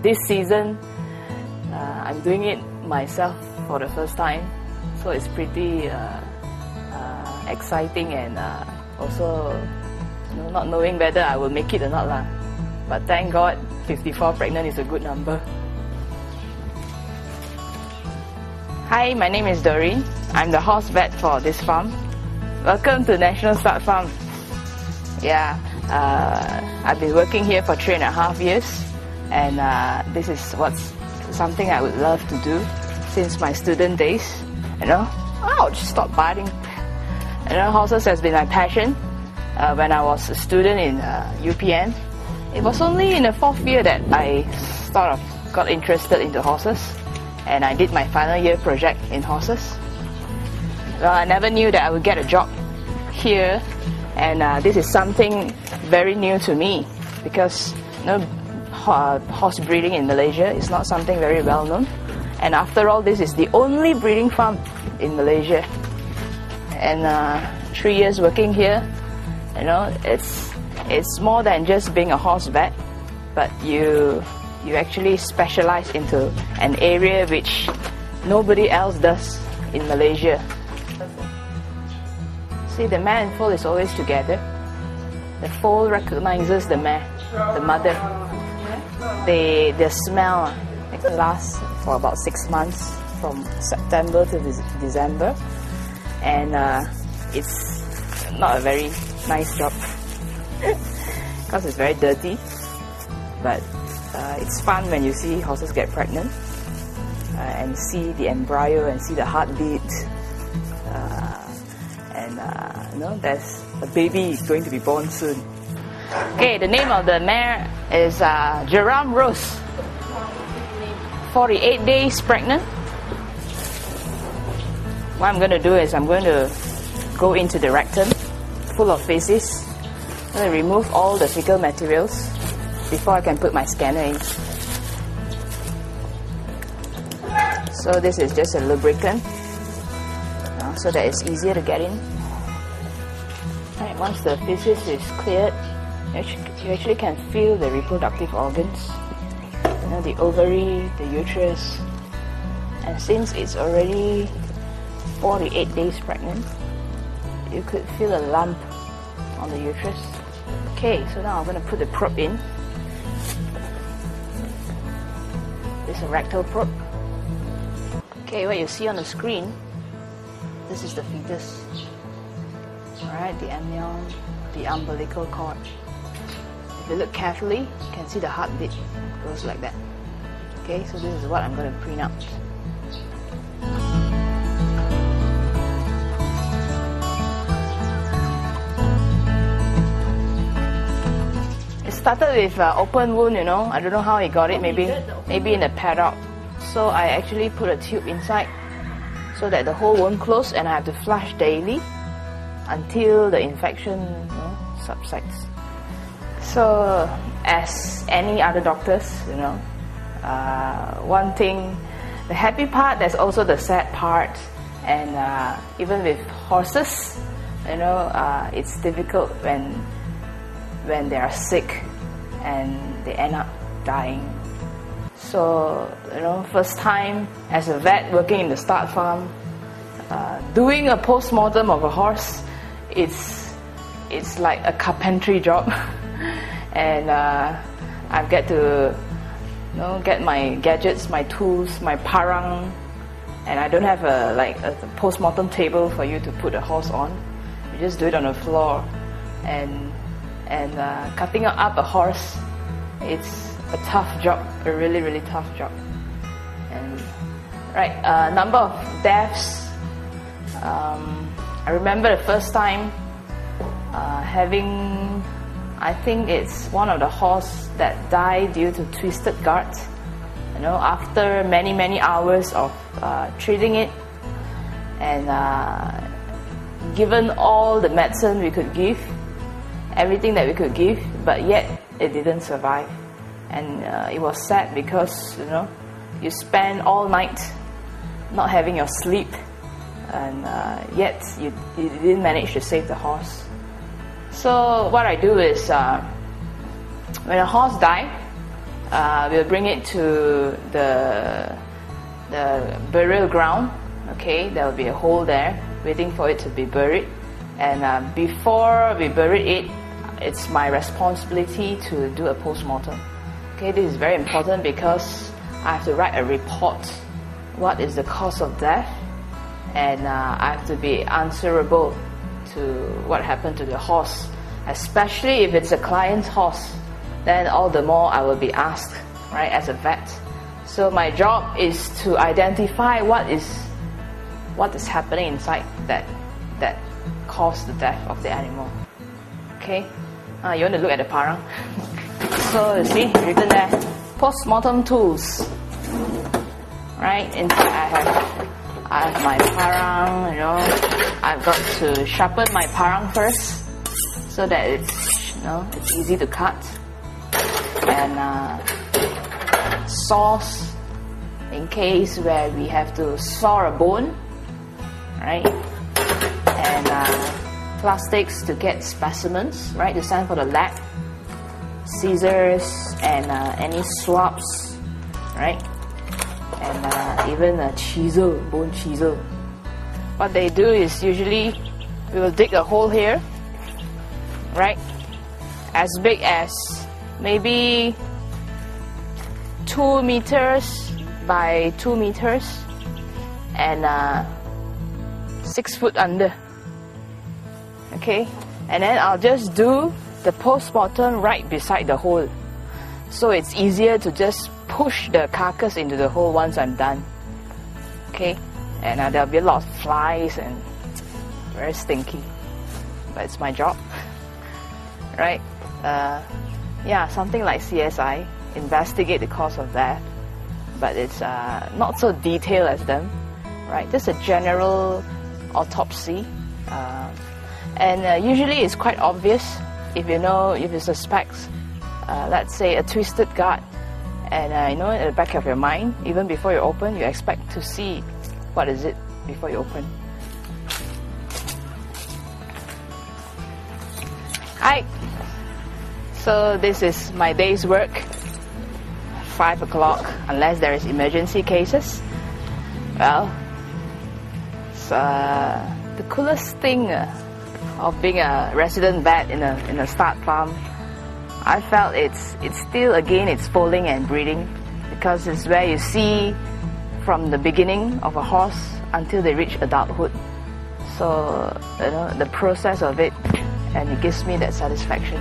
this season, I'm doing it myself for the first time, so it's pretty exciting and also not knowing whether I will make it or not lah. But thank God, 54 pregnant is a good number. Hi, my name is Doreen. I'm the horse vet for this farm. Welcome to National Stud Farm. Yeah, I've been working here for 3.5 years, and this is something I would love to do since my student days. Ouch, stop biting. Horses has been my passion when I was a student in UPN. It was only in the 4th year that I sort of got interested into horses, and I did my final year project in horses. Well, I never knew that I would get a job here, and this is something very new to me because horse breeding in Malaysia is not something very well known, and after all, this is the only breeding farm in Malaysia. And 3 years working here, it's more than just being a horse vet, but you actually specialize into an area which nobody else does in Malaysia. See, the mare and foal is always together. The foal recognizes the mare, the mother. Their smell lasts for about 6 months, from September to December, and it's not a very nice job because it's very dirty, but it's fun when you see horses get pregnant and see the embryo and see the heartbeat, and there's a baby going to be born soon. Okay, the name of the mare is Geram Rose. 48 days pregnant. What I'm going to do is I'm going to go into the rectum full of feces. I'm going to remove all the fecal materials before I can put my scanner in. So this is just a lubricant so that it's easier to get in. Right, once the feces is cleared, you actually can feel the reproductive organs, the ovary, the uterus, and since it's already 48 days pregnant, you could feel a lump on the uterus. Okay, so now I'm going to put the probe in. This is a rectal probe. Okay, what you see on the screen, this is the fetus. Alright, the amnion, the umbilical cord. If you look carefully, you can see the heartbeat goes like that. Okay, so this is what I'm going to print out. It started with open wound, I don't know how he got it, maybe in the paddock. So I actually put a tube inside so that the whole wound closed, and I have to flush daily until the infection subsides. So as any other doctors, one thing, the happy part, there's also the sad part, and even with horses, it's difficult when they are sick and they end up dying. So, first time as a vet working in the stud farm, doing a post-mortem of a horse, it's like a carpentry job. And I get to get my gadgets, my tools, my parang, and I don't have a post-mortem table for you to put a horse on. You just do it on the floor. And cutting up a horse, it's a tough job, a really, really tough job. And number of deaths. I remember the first time having, I think it's one of the horse that died due to twisted guards. After many, many hours of treating it, and given all the medicine we could give, everything that we could give, but yet it didn't survive. And it was sad because you spend all night not having your sleep, and yet you didn't manage to save the horse. So what I do is when a horse dies, we'll bring it to the burial ground. Okay, there will be a hole there waiting for it to be buried, and before we bury it, it's my responsibility to do a post-mortem. Okay, this is very important because I have to write a report. What is the cause of death? And I have to be answerable to what happened to the horse, especially if it's a client's horse. Then all the more I will be asked, right, as a vet. So my job is to identify what is happening inside that caused the death of the animal. Okay, you want to look at the parang. So you see, written there, post-mortem tools. Right, inside I have my parang. You know, I've got to sharpen my parang first so that it's easy to cut. And saws in case where we have to saw a bone, right? And plastics to get specimens, right, to send for the lab. Scissors and any swabs, right? And even a chisel, bone chisel. What they do is usually we will dig a hole here, right, as big as maybe 2 meters by 2 meters and 6 foot under. Okay, and then I'll just do the post-mortem right beside the hole, so it's easier to just push the carcass into the hole once I'm done. Okay, and there'll be a lot of flies and very stinky, but it's my job. Right? Yeah, something like CSI, investigate the cause of death, but it's not so detailed as them, right? Just a general autopsy, and usually it's quite obvious if you suspect, let's say, a twisted gut, and at the back of your mind, even before you open, you expect to see what is it before you open. Hi. So this is my day's work. 5 o'clock, unless there is emergency cases. Well, it's the coolest thing of being a resident vet in a stud farm. I felt it's still, again, it's foaling and breeding, because it's where you see from the beginning of a horse until they reach adulthood. So the process of it, and it gives me that satisfaction.